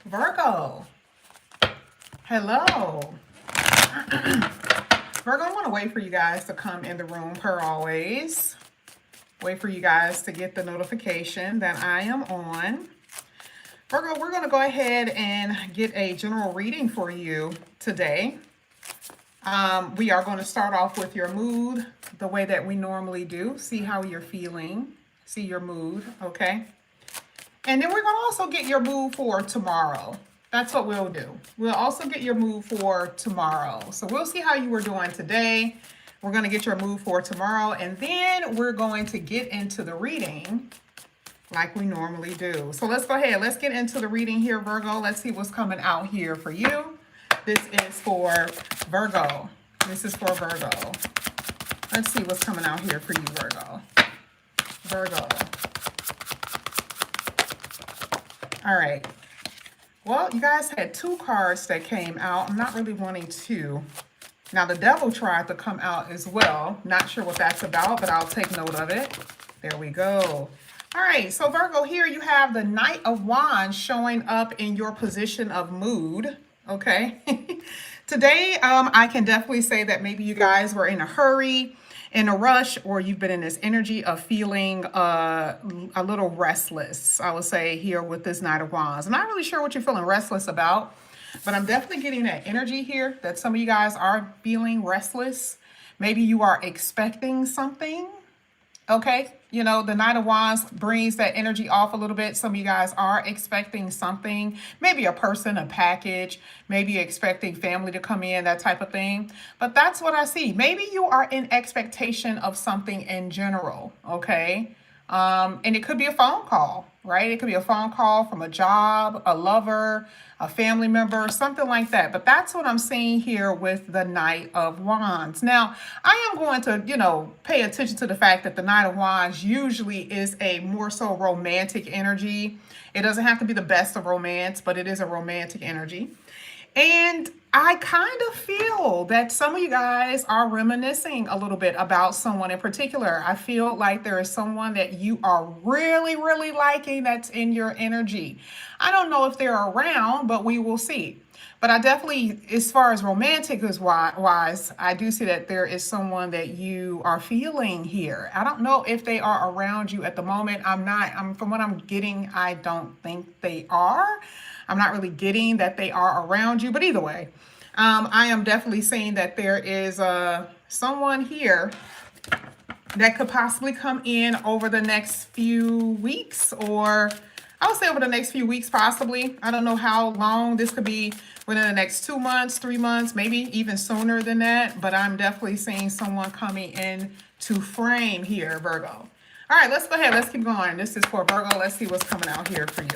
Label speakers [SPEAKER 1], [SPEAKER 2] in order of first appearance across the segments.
[SPEAKER 1] Virgo, hello. Virgo, I want to wait for you guys to come in the room per always. Wait for you guys to get the notification that I am on. Virgo, we're going to go ahead and get a general reading for you today. We are going to start off with your mood the way that we normally do. See how you're feeling. See your mood, okay? And then we're going to also get your mood for tomorrow. That's what we'll do. We'll also get your mood for tomorrow. So we'll see how you were doing today. We're going to get your mood for tomorrow. And then we're going to get into the reading like we normally do. So let's go ahead. Let's get into the reading here, Virgo. Let's see what's coming out here for you. This is for Virgo. This is for Virgo. Let's see what's coming out here for you, Virgo. Virgo. All right. Well, you guys had two cards that came out. I'm not really wanting two. Now, the devil tried to come out as well. Not sure what that's about, but I'll take note of it. There we go. All right. So, Virgo, here you have the Knight of Wands showing up in your position of mood. Okay. Today, I can definitely say that maybe you guys were in a hurry, in a rush, or you've been in this energy of feeling a little restless, I would say, here with this Knight of Wands. I'm not really sure what you're feeling restless about, but I'm definitely getting that energy here that some of you guys are feeling restless. Maybe you are expecting something. Okay, you know, the Knight of Wands brings that energy off a little bit. Some of you guys are expecting something, maybe a person, a package, maybe you're expecting family to come in, that type of thing. But that's what I see. Maybe you are in expectation of something in general, okay? And it could be a phone call, right? It could be a phone call from a job, a lover, a family member, something like that. But that's what I'm seeing here with the Knight of Wands. Now, I am going to, pay attention to the fact that the Knight of Wands usually is a more so romantic energy. It doesn't have to be the best of romance, but it is a romantic energy. And I kind of feel that some of you guys are reminiscing a little bit about someone in particular. I feel like there is someone that you are really, really liking that's in your energy. I don't know if they're around, but we will see. But I definitely, as far as romantic is wise, I do see that there is someone that you are feeling here. I don't know if they are around you at the moment. From what I'm getting, I don't think they are. I'm not really getting that they are around you, but either way, I am definitely seeing that there is someone here that could possibly come in over the next few weeks, or I would say over the next few weeks, possibly. I don't know how long this could be, within the next 2 months, 3 months, maybe even sooner than that. But I'm definitely seeing someone coming in to frame here, Virgo. All right, let's go ahead. Let's keep going. This is for Virgo. Let's see what's coming out here for you.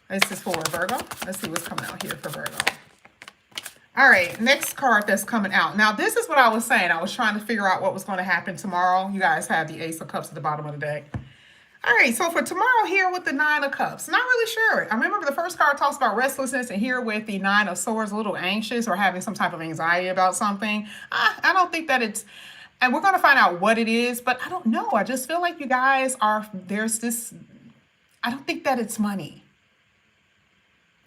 [SPEAKER 1] This is for Virgo. Let's see what's coming out here for Virgo. All right, next card that's coming out. Now, this is what I was saying. I was trying to figure out what was going to happen tomorrow. You guys have the Ace of Cups at the bottom of the deck. All right, so for tomorrow here with the Nine of Cups, not really sure. I remember the first card talks about restlessness, and here with the Nine of Swords, a little anxious or having some type of anxiety about something. I don't think that it's, and we're going to find out what it is, but I don't know. I just feel like you guys are, there's this, I don't think that it's money.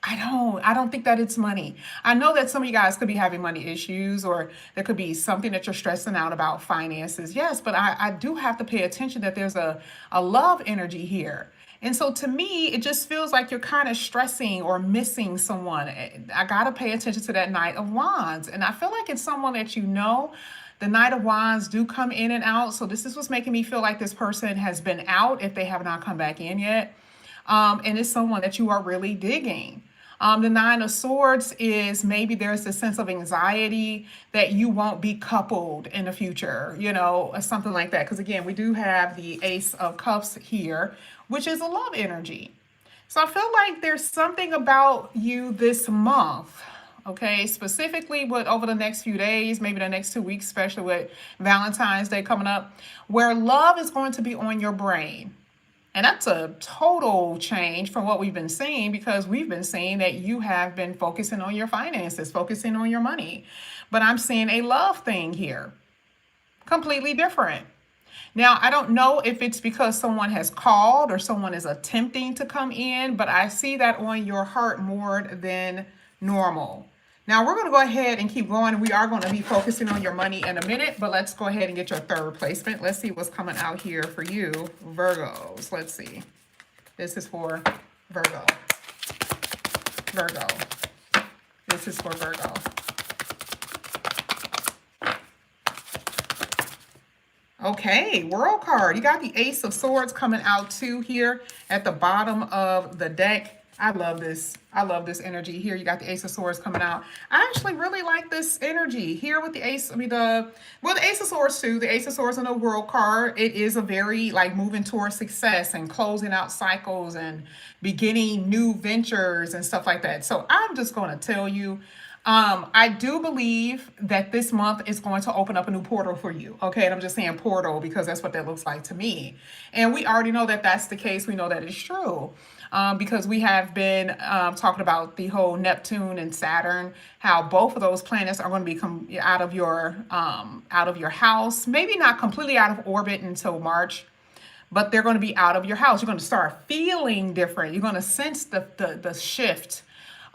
[SPEAKER 1] I don't think that it's money. I know that some of you guys could be having money issues, or there could be something that you're stressing out about finances. Yes, but I do have to pay attention that there's a love energy here. And so to me, it just feels like you're kind of stressing or missing someone. I got to pay attention to that Knight of Wands. And I feel like it's someone that you know. The Knight of Wands do come in and out. So this is what's making me feel like this person has been out if they have not come back in yet. And it's someone that you are really digging. The Nine of Swords is maybe there's a sense of anxiety that you won't be coupled in the future, or something like that. Because again, we do have the Ace of Cups here, which is a love energy. So I feel like there's something about you this month, okay, specifically with over the next few days, maybe the next 2 weeks, especially with Valentine's Day coming up, where love is going to be on your brain. And that's a total change from what we've been seeing, because we've been seeing that you have been focusing on your finances, focusing on your money. But I'm seeing a love thing here, completely different. Now, I don't know if it's because someone has called or someone is attempting to come in, but I see that on your heart more than normal. Now, we're going to go ahead and keep going. We are going to be focusing on your money in a minute, but let's go ahead and get your third placement. Let's see what's coming out here for you, Virgos. Let's see. This is for Virgo. Virgo. This is for Virgo. Okay, World card. You got the Ace of Swords coming out too here at the bottom of the deck. I love this. I love this energy here. You got the Ace of Swords coming out. I actually really like this energy here with the Ace. The Ace of Swords too. The Ace of Swords and the World card. It is a very like moving towards success and closing out cycles and beginning new ventures and stuff like that. So I'm just going to tell you, I do believe that this month is going to open up a new portal for you. Okay. And I'm just saying portal because that's what that looks like to me. And we already know that that's the case. We know that it's true. Because we have been talking about the whole Neptune and Saturn, how both of those planets are going to be out of your house. Maybe not completely out of orbit until March, but they're going to be out of your house. You're going to start feeling different. You're going to sense the shift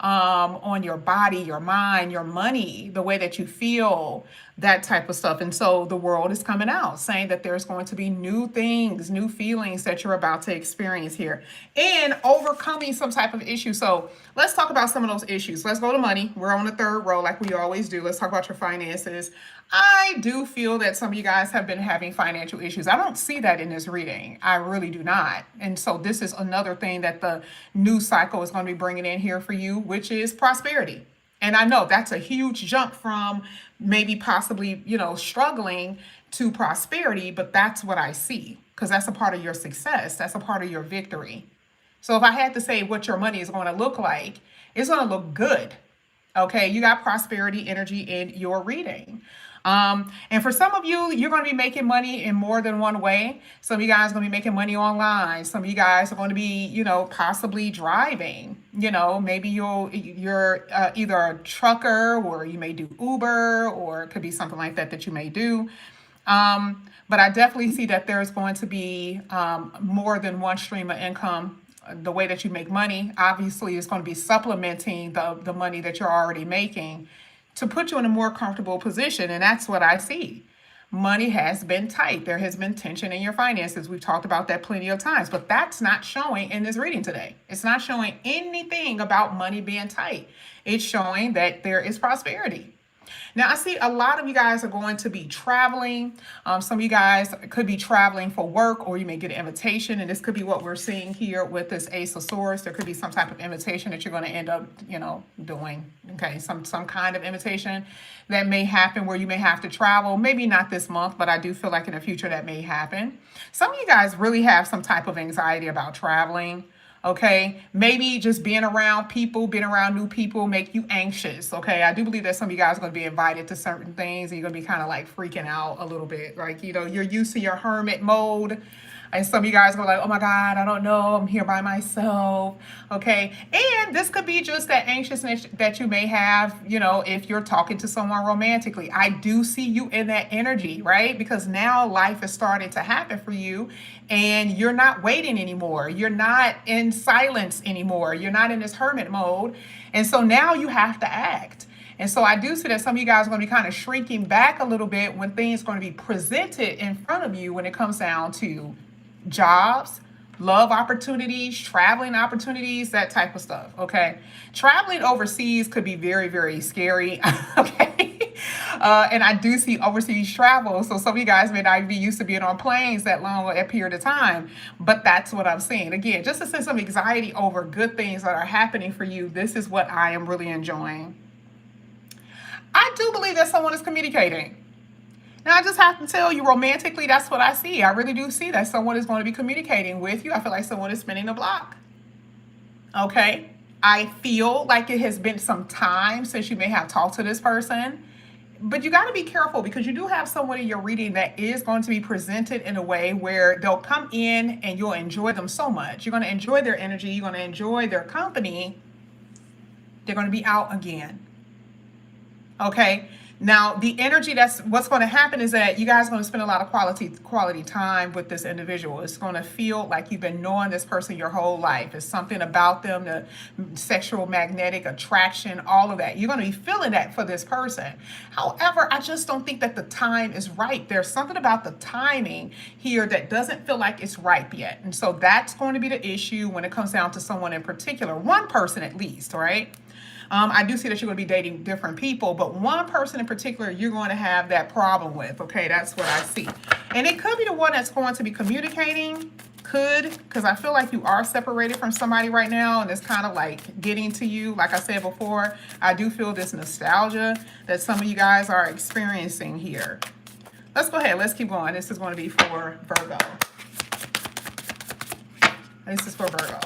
[SPEAKER 1] on your body, your mind, your money, the way that you feel, that type of stuff. And so the world is coming out saying that there's going to be new things, new feelings that you're about to experience here and overcoming some type of issue. So let's talk about some of those issues. Let's go to money. We're on the third row like we always do. Let's talk about your finances. I do feel that some of you guys have been having financial issues. I don't see that in this reading. I really do not. And so this is another thing that the new cycle is going to be bringing in here for you, which is prosperity. And I know that's a huge jump from maybe possibly, struggling to prosperity, but that's what I see because that's a part of your success. That's a part of your victory. So if I had to say what your money is going to look like, it's going to look good. Okay, you got prosperity energy in your reading. And for some of you, you're going to be making money in more than one way. Some of you guys are going to be making money online. Some of you guys are going to be, possibly driving. Maybe you're either a trucker or you may do Uber or it could be something like that you may do. But I definitely see that there's going to be more than one stream of income. The way that you make money, obviously, is going to be supplementing the money that you're already making to put you in a more comfortable position. And that's what I see. Money has been tight. There has been tension in your finances. We've talked about that plenty of times, but that's not showing in this reading today. It's not showing anything about money being tight. It's showing that there is prosperity. Now, I see a lot of you guys are going to be traveling. Some of you guys could be traveling for work, or you may get an invitation. And this could be what we're seeing here with this Ace of Swords. There could be some type of invitation that you're going to end up, doing. Okay, some kind of invitation that may happen where you may have to travel. Maybe not this month, but I do feel like in the future that may happen. Some of you guys really have some type of anxiety about traveling. Okay, maybe just being around people, being around new people make you anxious. Okay, I do believe that some of you guys are going to be invited to certain things and you're going to be kind of like freaking out a little bit. Like, you're used to your hermit mode. And some of you guys go like, oh my God, I don't know. I'm here by myself. Okay. And this could be just that anxiousness that you may have, if you're talking to someone romantically. I do see you in that energy, right? Because now life is starting to happen for you and you're not waiting anymore. You're not in silence anymore. You're not in this hermit mode. And so now you have to act. And so I do see that some of you guys are going to be kind of shrinking back a little bit when things are going to be presented in front of you when it comes down to jobs, love opportunities, traveling opportunities, that type of stuff. Okay. Traveling overseas could be very, very scary. Okay. And I do see overseas travel. So some of you guys may not be used to being on planes that long a period of time, but that's what I'm seeing. Again, just a sense of anxiety over good things that are happening for you. This is what I am really enjoying. I do believe that someone is communicating. Now, I just have to tell you, romantically, that's what I see. I really do see that someone is going to be communicating with you. I feel like someone is spinning the block. Okay. I feel like it has been some time since you may have talked to this person. But you got to be careful because you do have someone in your reading that is going to be presented in a way where they'll come in and you'll enjoy them so much. You're going to enjoy their energy. You're going to enjoy their company. They're going to be out again. Okay. Now, the energy, that's what's going to happen is that you guys are going to spend a lot of quality time with this individual. It's going to feel like you've been knowing this person your whole life. It's something about them, the sexual magnetic attraction, all of that. You're going to be feeling that for this person. However, I just don't think that the time is right. There's something about the timing here that doesn't feel like it's ripe yet. And so that's going to be the issue when it comes down to someone in particular, one person at least, right? I do see that you're going to be dating different people, but one person in particular you're going to have that problem with. Okay, that's what I see. And it could be the one that's going to be communicating. Could, because I feel like you are separated from somebody right now, and it's kind of like getting to you. Like I said before, I do feel this nostalgia that some of you guys are experiencing here. Let's go ahead. Let's keep going. This is going to be for Virgo. This is for Virgo.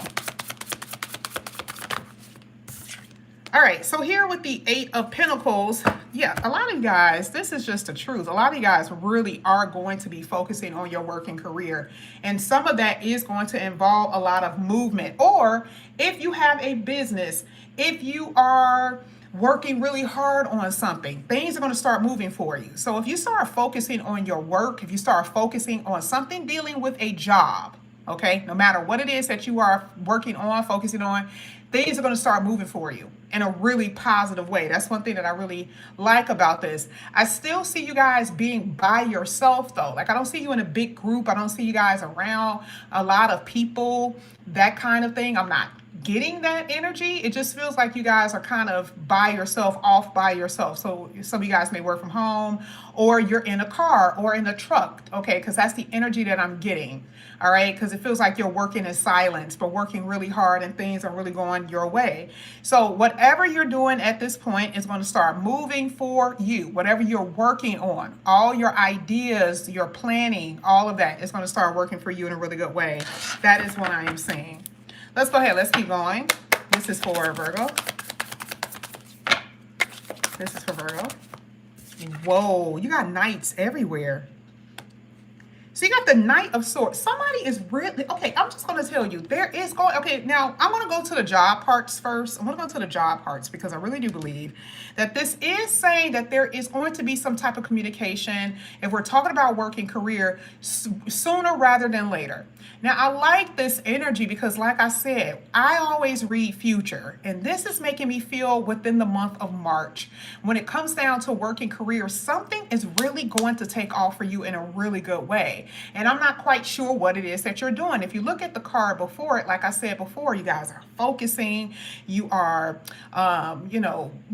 [SPEAKER 1] All right, so here with the Eight of Pentacles, yeah, a lot of you guys, this is just the truth. A lot of you guys really are going to be focusing on your work and career. And some of that is going to involve a lot of movement. Or if you have a business, if you are working really hard on something, things are going to start moving for you. So if you start focusing on your work, if you start focusing on something dealing with a job, okay, no matter what it is that you are working on, focusing on, things are going to start moving for you in a really positive way. That's one thing that I really like about this. I still see you guys being by yourself though. Like I don't see you in a big group. I don't see you guys around a lot of people, that kind of thing. I'm not getting that energy. It just feels like you guys are kind of by yourself, off by yourself. So some of you guys may work from home, or you're in a car or in a truck, okay? Because that's the energy that I'm getting, all right? Because it feels like you're working in silence, but working really hard and things are really going your way. So whatever you're doing at this point is going to start moving for you. Whatever you're working on, all your ideas, your planning, all of that is going to start working for you in a really good way. That is what I am saying. Let's go ahead. Let's keep going. This is for Virgo. This is for Virgo. Whoa, you got knights everywhere. So you got the Knight of Swords. Somebody is really, okay, I'm just going to tell you, there is going, okay, now I'm going to go to the job parts first. I'm going to go to the job parts because I really do believe that this is saying that there is going to be some type of communication if we're talking about work and career sooner rather than later. Now, I like this energy because, like I said, I always read future, and this is making me feel within the month of March. When it comes down to work and career, something is really going to take off for you in a really good way. And I'm not quite sure what it is that you're doing. If you look at the card before it, like I said before, you guys are focusing, you are,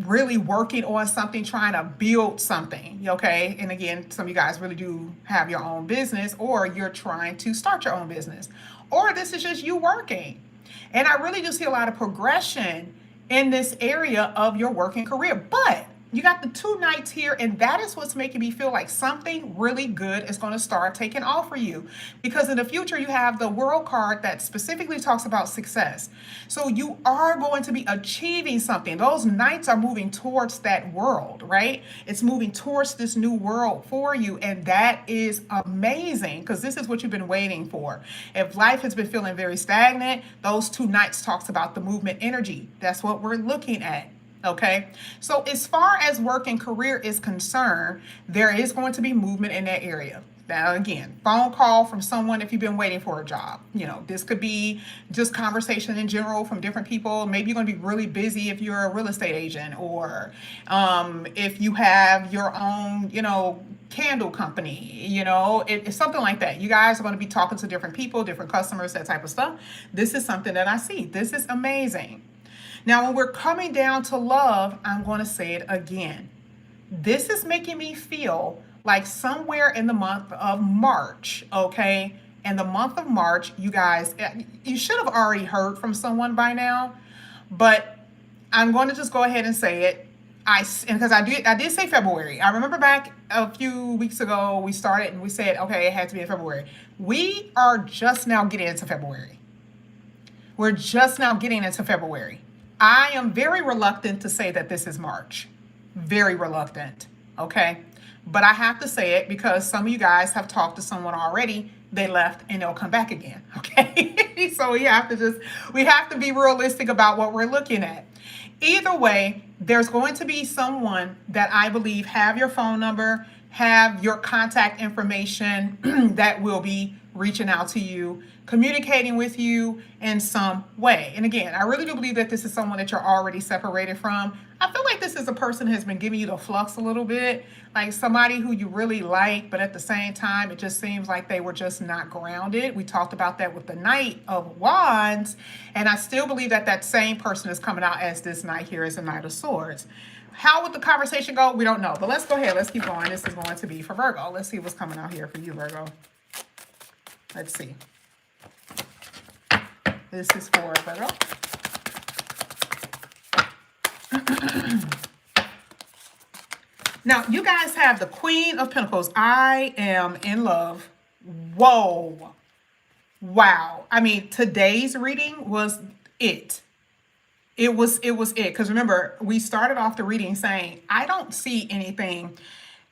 [SPEAKER 1] really working on something, trying to build something, okay? And again, some of you guys really do have your own business, or you're trying to start your own business, or this is just you working. And I really do see a lot of progression in this area of your working career, but you got the two knights here, and that is what's making me feel like something really good is going to start taking off for you. Because in the future, you have the World card that specifically talks about success. So you are going to be achieving something. Those knights are moving towards that world, right? It's moving towards this new world for you, and that is amazing because this is what you've been waiting for. If life has been feeling very stagnant, those two knights talks about the movement energy. That's what we're looking at. Okay, so as far as work and career is concerned, there is going to be movement in that area. Now, again, phone call from someone if you've been waiting for a job. You know, this could be just conversation in general from different people. Maybe you're going to be really busy if you're a real estate agent, or if you have your own, candle company, it's something like that. You guys are going to be talking to different people, different customers, that type of stuff. This is something that I see. This is amazing. Now, when we're coming down to love, I'm going to say it again. This is making me feel like somewhere in the month of March, okay? In the month of March, you guys, you should have already heard from someone by now, but I'm going to just go ahead and say it. Because I did say February. I remember back a few weeks ago, we started and we said, okay, it had to be in February. We are just now getting into February. We're just now getting into February. I am very reluctant to say that this is March. Very reluctant, okay? But I have to say it because some of you guys have talked to someone already. They left and they'll come back again, okay? So we have to be realistic about what we're looking at. Either way, there's going to be someone that I believe have your phone number, have your contact information that will be reaching out to you, communicating with you in some way. And again, I really do believe that this is someone that you're already separated from. I feel like this is a person who has been giving you the flux a little bit, like somebody who you really like, but at the same time, it just seems like they were just not grounded. We talked about that with the Knight of Wands, and I still believe that that same person is coming out as this Knight here, as a Knight of Swords. How would the conversation go? We don't know, but let's go ahead. Let's keep going. This is going to be for Virgo. Let's see what's coming out here for you, Virgo. Let's see. This is for Virgo. Now, you guys have the Queen of Pentacles. I am in love. Whoa. Wow. I mean, today's reading was it. It was it. Because remember, we started off the reading saying, I don't see anything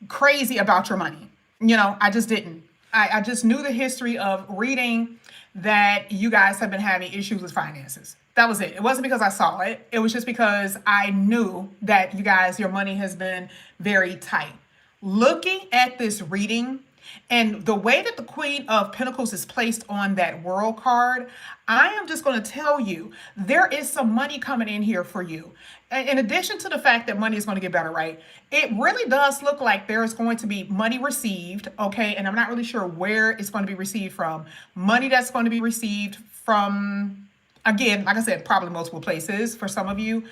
[SPEAKER 1] crazy about your money. You know, I just didn't. I just knew the history of reading that you guys have been having issues with finances. That was it. It wasn't because I saw it. It was just because I knew that you guys, your money has been very tight. Looking at this reading and the way that the Queen of Pentacles is placed on that World card, I am just going to tell you, there is some money coming in here for you. In addition to the fact that money is going to get better, right? It really does look like there is going to be money received, okay? And I'm not really sure where it's going to be received from. Money that's going to be received from, again, like I said, probably multiple places for some of you.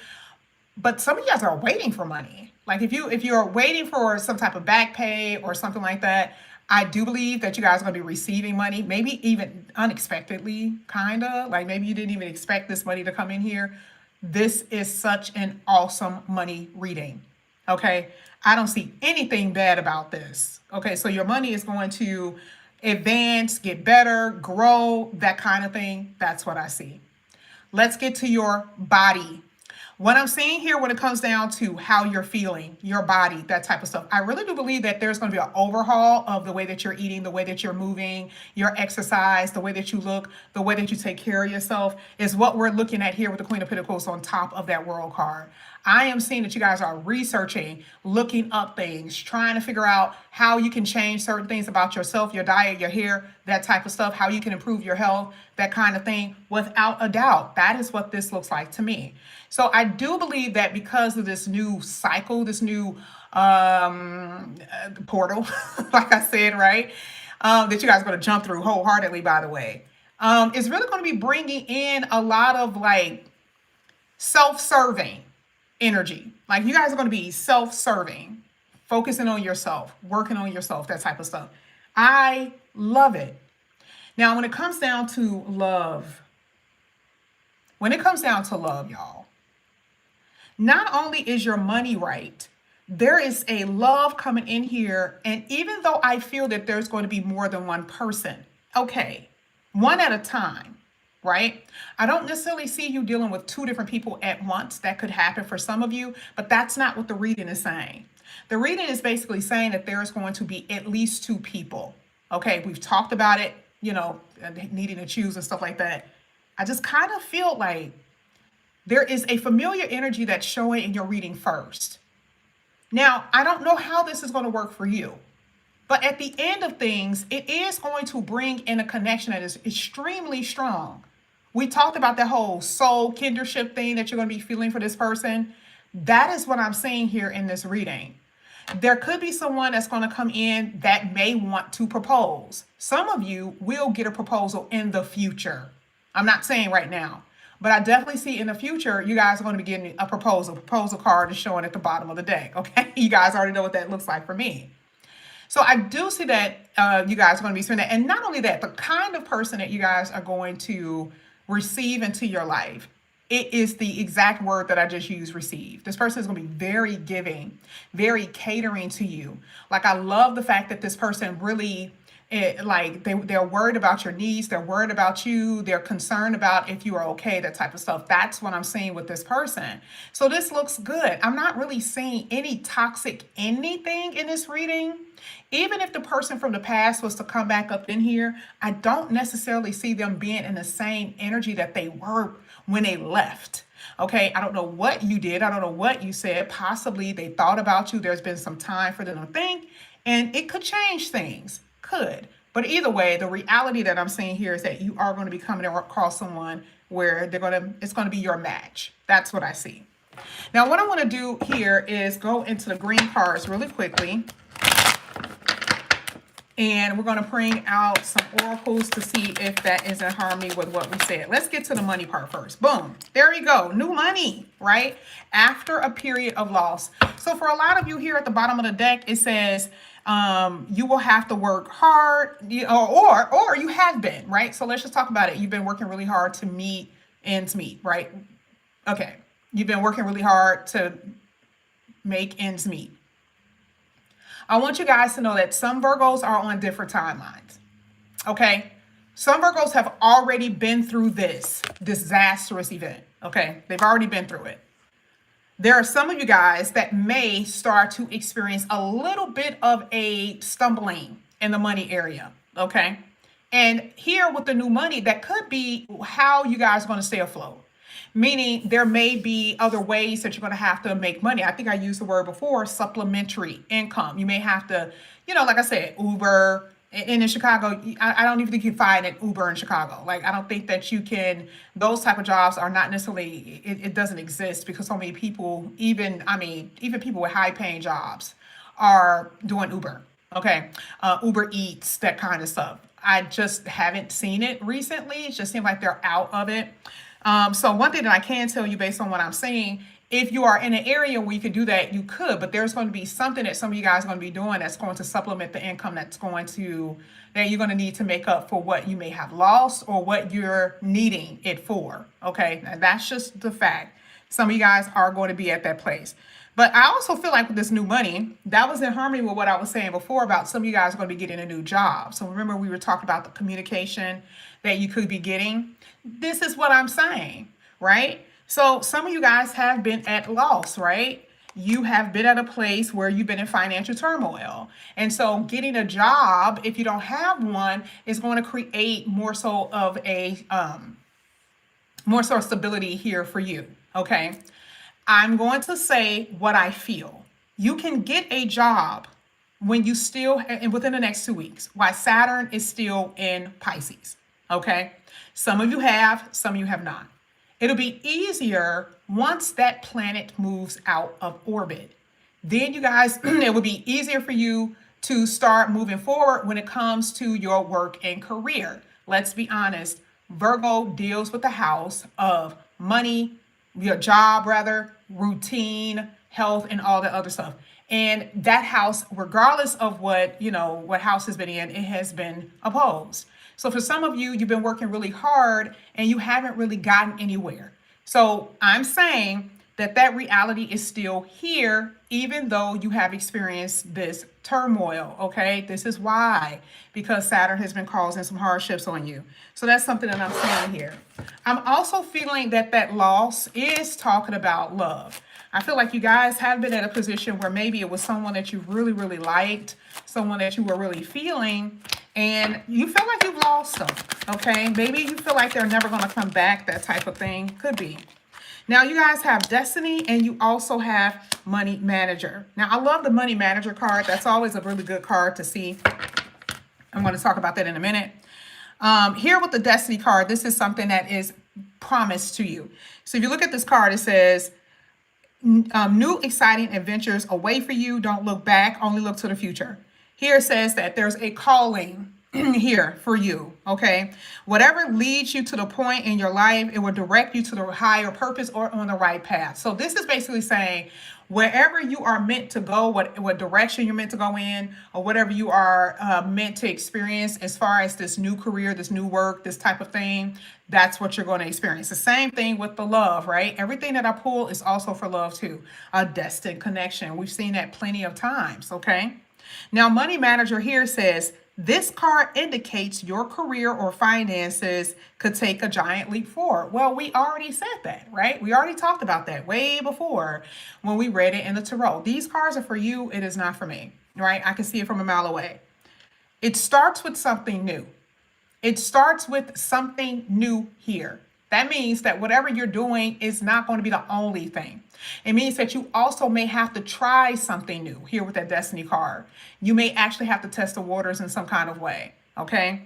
[SPEAKER 1] But some of you guys are waiting for money. Like if you're waiting for some type of back pay or something like that, I do believe that you guys are going to be receiving money, maybe even unexpectedly, kind of. Like maybe you didn't even expect this money to come in here. This is such an awesome money reading, okay? I don't see anything bad about this, okay? So your money is going to advance, get better, grow, that kind of thing. That's what I see. Let's get to your body. What I'm seeing here when it comes down to how you're feeling, your body, that type of stuff, I really do believe that there's going to be an overhaul of the way that you're eating, the way that you're moving, your exercise, the way that you look, the way that you take care of yourself is what we're looking at here with the Queen of Pentacles on top of that World card. I am seeing that you guys are researching, looking up things, trying to figure out how you can change certain things about yourself, your diet, your hair, that type of stuff, how you can improve your health, that kind of thing. Without a doubt, that is what this looks like to me. So I do believe that because of this new cycle, this new portal, like I said, right, that you guys are going to jump through wholeheartedly, by the way, is really going to be bringing in a lot of like self-serving energy. Like you guys are going to be self-serving, focusing on yourself, working on yourself, that type of stuff. I love it. Now, when it comes down to love, y'all, not only is your money right, there is a love coming in here. And even though I feel that there's going to be more than one person, okay, one at a time, right? I don't necessarily see you dealing with two different people at once. That could happen for some of you, but that's not what the reading is saying. The reading is basically saying that there's going to be at least two people. Okay, we've talked about it, you know, needing to choose and stuff like that. I just kind of feel like there is a familiar energy that's showing in your reading first. Now, I don't know how this is going to work for you, but at the end of things, it is going to bring in a connection that is extremely strong. We talked about that whole soul kindership thing that you're going to be feeling for this person. That is what I'm seeing here in this reading. There could be someone that's going to come in that may want to propose. Some of you will get a proposal in the future. I'm not saying right now, but I definitely see in the future, you guys are going to be getting a proposal. Proposal card is showing at the bottom of the deck. Okay. You guys already know what that looks like for me. So I do see that you guys are going to be spending that. And not only that, the kind of person that you guys are going to receive into your life, it is the exact word that I just used, receive. This person is going to be very giving, very catering to you. Like I love the fact that this person really like they're worried about your needs, they're worried about you, they're concerned about if you are okay, that type of stuff. That's what I'm seeing with this person. So this looks good. I'm not really seeing any toxic anything in this reading. Even if the person from the past was to come back up in here, I don't necessarily see them being in the same energy that they were when they left. Okay, I don't know what you did. I don't know what you said. Possibly they thought about you. There's been some time for them to think, and it could change things. Could. But either way, the reality that I'm seeing here is that you are going to be coming across someone where it's going to be your match. That's what I see. Now, what I want to do here is go into the green cards really quickly. And we're going to bring out some oracles to see if that is in harmony with what we said. Let's get to the money part first. Boom. There we go. New money, right? After a period of loss. So for a lot of you here at the bottom of the deck, it says you will have to work hard, or you have been, right? So let's just talk about it. You've been working really hard to meet ends meet, right? Okay. You've been working really hard to make ends meet. I want you guys to know that some Virgos are on different timelines, okay? Some Virgos have already been through this disastrous event, okay? They've already been through it. There are some of you guys that may start to experience a little bit of a stumbling in the money area, okay? And here with the new money, that could be how you guys are going to stay afloat. Meaning there may be other ways that you're going to have to make money. I think I used the word before, supplementary income. You may have to, like I said, Uber. And in Chicago, I don't even think you find an Uber in Chicago. Like, I don't think that you can, those type of jobs are not necessarily, it doesn't exist because so many people, even people with high paying jobs are doing Uber. Okay. Uber Eats, that kind of stuff. I just haven't seen it recently. It just seems like they're out of it. So one thing that I can tell you based on what I'm saying, if you are in an area where you could do that, you could, but there's going to be something that some of you guys are going to be doing that's going to supplement the income that you're going to need to make up for what you may have lost or what you're needing it for. Okay. And that's just the fact. Some of you guys are going to be at that place. But I also feel like with this new money, that was in harmony with what I was saying before about some of you guys are going to be getting a new job. So remember, we were talking about the communication that you could be getting. This is what I'm saying, right? So some of you guys have been at loss, right? You have been at a place where you've been in financial turmoil. And so getting a job, if you don't have one, is going to create more so of stability here for you, okay? I'm going to say what I feel. You can get a job when you still, and within the next 2 weeks, while Saturn is still in Pisces, okay? Some of you have, some of you have not. It'll be easier once that planet moves out of orbit. Then you guys, it will be easier for you to start moving forward when it comes to your work and career. Let's be honest, Virgo deals with the house of money, your job rather, routine, health, and all the other stuff. And that house, regardless of what house has been in, it has been opposed. So for some of you, you've been working really hard and you haven't really gotten anywhere. So I'm saying that reality is still here, even though you have experienced this turmoil, okay? This is why, because Saturn has been causing some hardships on you. So that's something that I'm saying here. I'm also feeling that loss is talking about love. I feel like you guys have been at a position where maybe it was someone that you really, really liked, someone that you were really feeling, and you feel like you've lost them, okay? Maybe you feel like they're never going to come back, that type of thing. Could be. Now, you guys have Destiny, and you also have Money Manager. Now, I love the Money Manager card. That's always a really good card to see. I'm going to talk about that in a minute. Here with the Destiny card, this is something that is promised to you. So if you look at this card, it says, new exciting adventures await for you. Don't look back, only look to the future. Here it says that there's a calling here for you, okay? Whatever leads you to the point in your life, it will direct you to the higher purpose or on the right path. So this is basically saying wherever you are meant to go, what direction you're meant to go in, or whatever you are meant to experience as far as this new career, this new work, this type of thing, that's what you're going to experience. The same thing with the love, right? Everything that I pull is also for love too. A destined connection. We've seen that plenty of times, okay? Now, Money Manager here says, This card indicates your career or finances could take a giant leap forward. Well, we already said that, right? We already talked about that way before when we read it in the tarot. These cards are for you. It is not for me, right? I can see it from a mile away. It starts with something new. It starts with something new here. That means that whatever you're doing is not going to be the only thing. It means that you also may have to try something new here with that Destiny card. You may actually have to test the waters in some kind of way, okay?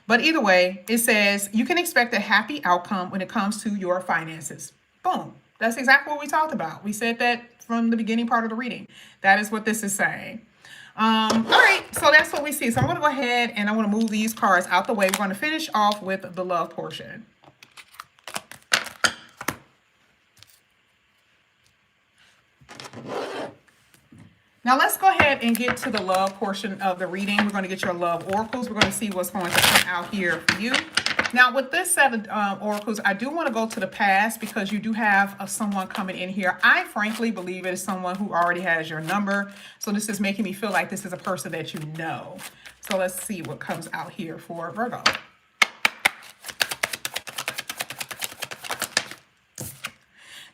[SPEAKER 1] But either way, it says you can expect a happy outcome when it comes to your finances. Boom. That's exactly what we talked about. We said that from the beginning part of the reading. That is what this is saying. All right, so that's what we see. So I'm going to go ahead and I want to move these cards out the way. We're going to finish off with the love portion. Now let's go ahead and get to the love portion of the reading. We're going to get your love oracles. We're going to see what's going to come out here for you. Now with this set of oracles, I do want to go to the past because you do have someone coming in here. I frankly believe it is someone who already has your number. So this is making me feel like this is a person that you know. So let's see what comes out here for Virgo.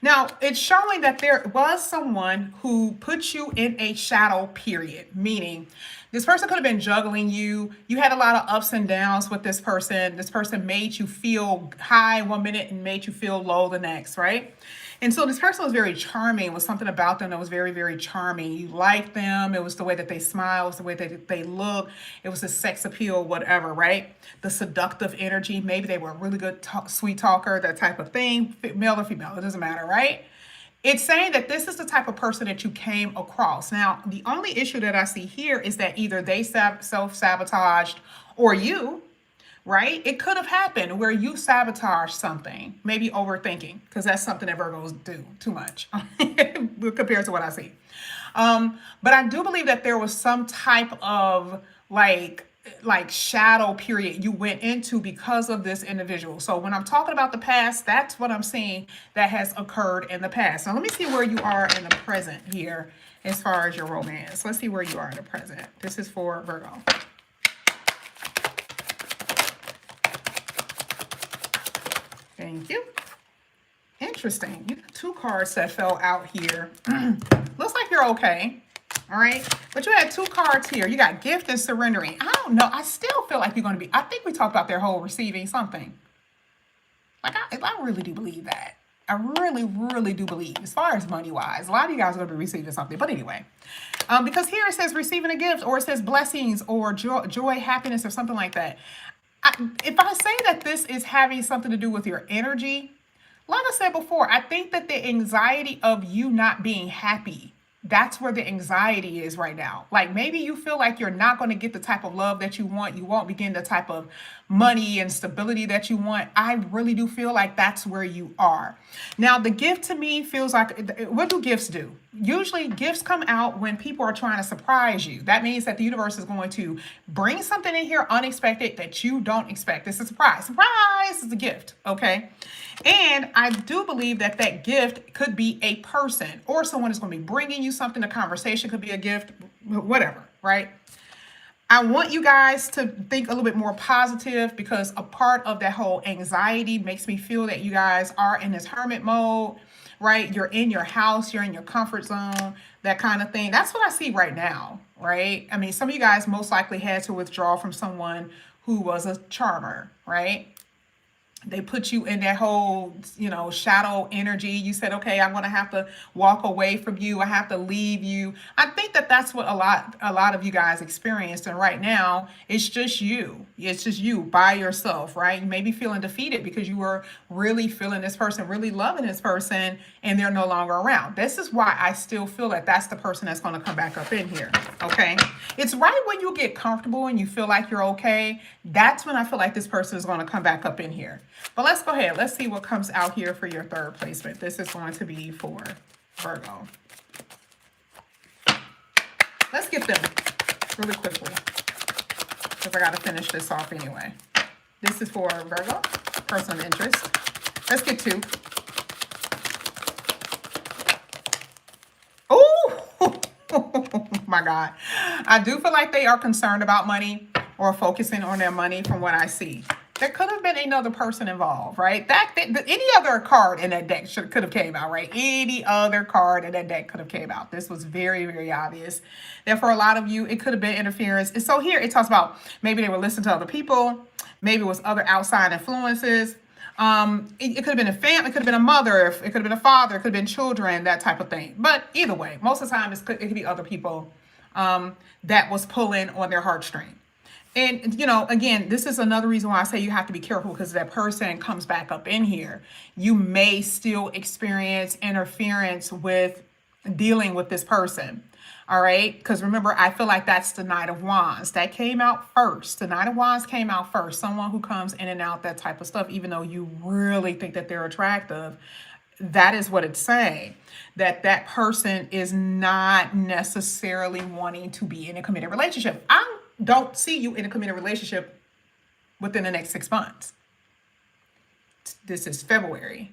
[SPEAKER 1] Now, it's showing that there was someone who put you in a shadow period, meaning this person could have been juggling you. You had a lot of ups and downs with this person. This person made you feel high one minute and made you feel low the next, right? And so this person was very charming. It was something about them that was very, very charming. You liked them. It was the way that they smiled. It was the way that they looked. It was the sex appeal, whatever, right? The seductive energy. Maybe they were a really good sweet talker, that type of thing. Male or female, it doesn't matter, right? It's saying that this is the type of person that you came across. Now, the only issue that I see here is that either they self-sabotaged or you, right? It could have happened where you sabotage something, maybe overthinking, because that's something that Virgos do too much compared to what I see. But I do believe that there was some type of like shadow period you went into because of this individual. So when I'm talking about the past, that's what I'm seeing that has occurred in the past. Now let me see where you are in the present here as far as your romance. Let's see where you are in the present. This is for Virgo. Thank you. Interesting. You got two cards that fell out here. Looks like you're okay. All right. But you had two cards here. You got gift and surrendering. I don't know. I still feel like you're going to be. I think we talked about their whole receiving something. Like, I really do believe that. I really, really do believe, as far as money-wise, a lot of you guys are going to be receiving something. But anyway, because here it says receiving a gift, or it says blessings, or joy, happiness, or something like that. If I say that this is having something to do with your energy, like I said before, I think that the anxiety of you not being happy, that's where the anxiety is right now. Like maybe you feel like you're not going to get the type of love that you want. You won't be getting the type of money and stability that you want. I really do feel like that's where you are. Now, the gift to me feels like, what do gifts do? Usually gifts come out when people are trying to surprise you. That means that the universe is going to bring something in here unexpected that you don't expect. It's a surprise. Surprise is a gift, okay? And I do believe that that gift could be a person or someone is going to be bringing you something. A conversation could be a gift, whatever, right? I want you guys to think a little bit more positive because a part of that whole anxiety makes me feel that you guys are in this hermit mode, right? You're in your house, you're in your comfort zone, that kind of thing. That's what I see right now, right? I mean, some of you guys most likely had to withdraw from someone who was a charmer, right? They put you in that whole, shadow energy. You said, okay, I'm going to have to walk away from you. I have to leave you. I think that that's what a lot of you guys experienced. And right now, it's just you. It's just you by yourself, right? You may be feeling defeated because you were really feeling this person, really loving this person, and they're no longer around. This is why I still feel that that's the person that's going to come back up in here, okay? It's right when you get comfortable and you feel like you're okay, that's when I feel like this person is going to come back up in here. But let's go ahead. Let's see what comes out here for your third placement. This is going to be for Virgo. Let's get them really quickly because I got to finish this off anyway. This is for Virgo, person of interest. Let's get two. Oh, my God. I do feel like they are concerned about money. or focusing on their money from what I see. There could have been another person involved, right? Any other card in that deck could have came out, right? Any other card in that deck could have came out. This was very, very obvious. That for a lot of you, it could have been interference. And so here it talks about maybe they were listening to other people. Maybe it was other outside influences. It could have been a family, it could have been a mother, it could have been a father, it could have been children, that type of thing. But either way, most of the time it could be other people that was pulling on their heartstring. And, you know, again, this is another reason why I say you have to be careful, because that person comes back up in here. You may still experience interference with dealing with this person. All right. Because remember, I feel like that's the Knight of Wands. That came out first. The Knight of Wands came out first. Someone who comes in and out, that type of stuff, even though you really think that they're attractive. That is what it's saying. That person is not necessarily wanting to be in a committed relationship. I don't see you in a committed relationship within the next 6 months. This is February.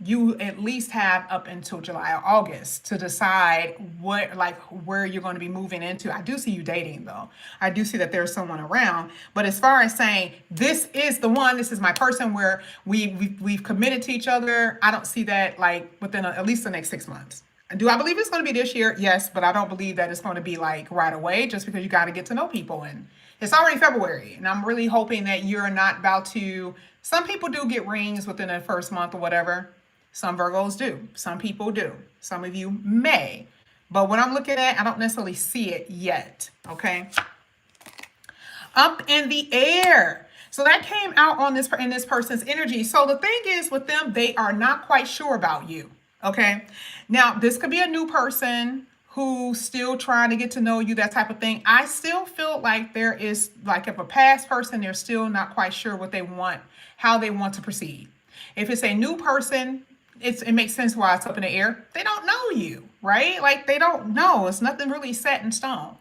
[SPEAKER 1] You at least have up until July or August to decide where you're going to be moving into. I do see you dating though. I do see that there's someone around. But as far as saying this is the one, this is my person where we've committed to each other, I don't see that like within at least the next 6 months. Do I believe it's going to be this year? Yes, but I don't believe that it's going to be like right away, just because you got to get to know people. And it's already February, and I'm really hoping that you're not about to. Some people do get rings within the first month or whatever. Some Virgos do. Some people do. Some of you may. But what I'm looking at, I don't necessarily see it yet. Okay. Up in the air. So that came out on this in this person's energy. So the thing is with them, they are not quite sure about you. Okay. Now, this could be a new person who's still trying to get to know you, that type of thing. I still feel like there is, like, if a past person, they're still not quite sure what they want, how they want to proceed. If it's a new person, it makes sense why it's up in the air. They don't know you, right? Like, they don't know. It's nothing really set in stone.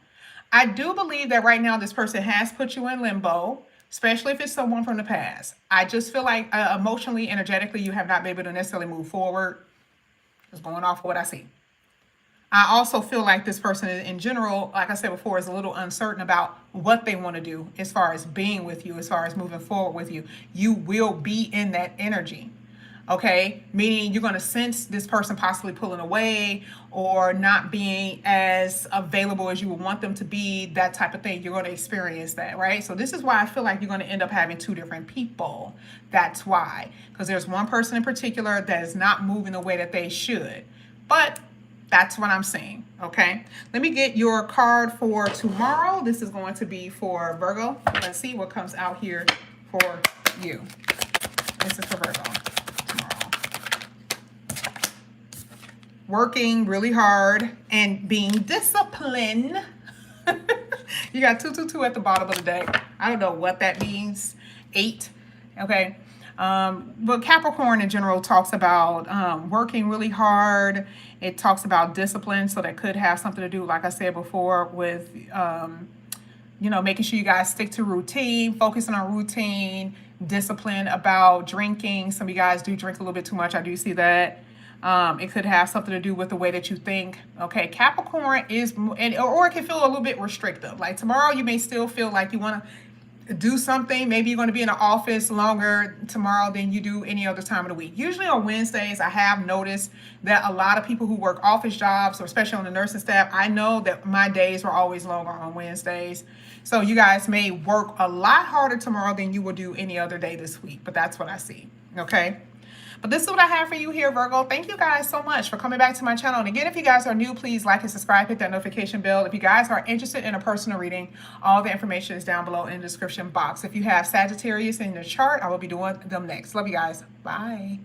[SPEAKER 1] I do believe that right now this person has put you in limbo, especially if it's someone from the past. I just feel like emotionally, energetically, you have not been able to necessarily move forward. Just going off of what I see. I also feel like this person in general, like I said before, is a little uncertain about what they want to do as far as being with you, as far as moving forward with you. You will be in that energy. Okay, meaning you're going to sense this person possibly pulling away or not being as available as you would want them to be, that type of thing. You're going to experience that, right? So this is why I feel like you're going to end up having two different people. That's why, because there's one person in particular that is not moving the way that they should. But that's what I'm saying, okay? Let me get your card for tomorrow. This is going to be for Virgo. Let's see what comes out here for you. This is for Virgo. Working really hard and being disciplined. You got 222 at the bottom of the deck. I don't know what that means. 8. Okay. But Capricorn in general talks about working really hard. It talks about discipline. So that could have something to do, like I said before, with, making sure you guys stick to routine, focusing on routine, discipline about drinking. Some of you guys do drink a little bit too much. I do see that. It could have something to do with the way that you think. Okay, Capricorn is, or it can feel a little bit restrictive. Like tomorrow, you may still feel like you want to do something. Maybe you're going to be in the office longer tomorrow than you do any other time of the week. Usually on Wednesdays, I have noticed that a lot of people who work office jobs, or especially on the nursing staff, I know that my days are always longer on Wednesdays. So you guys may work a lot harder tomorrow than you will do any other day this week. But that's what I see. Okay. But this is what I have for you here, Virgo. Thank you guys so much for coming back to my channel. And again, if you guys are new, please like and subscribe, hit that notification bell. If you guys are interested in a personal reading, all the information is down below in the description box. If you have Sagittarius in your chart, I will be doing them next. Love you guys. Bye.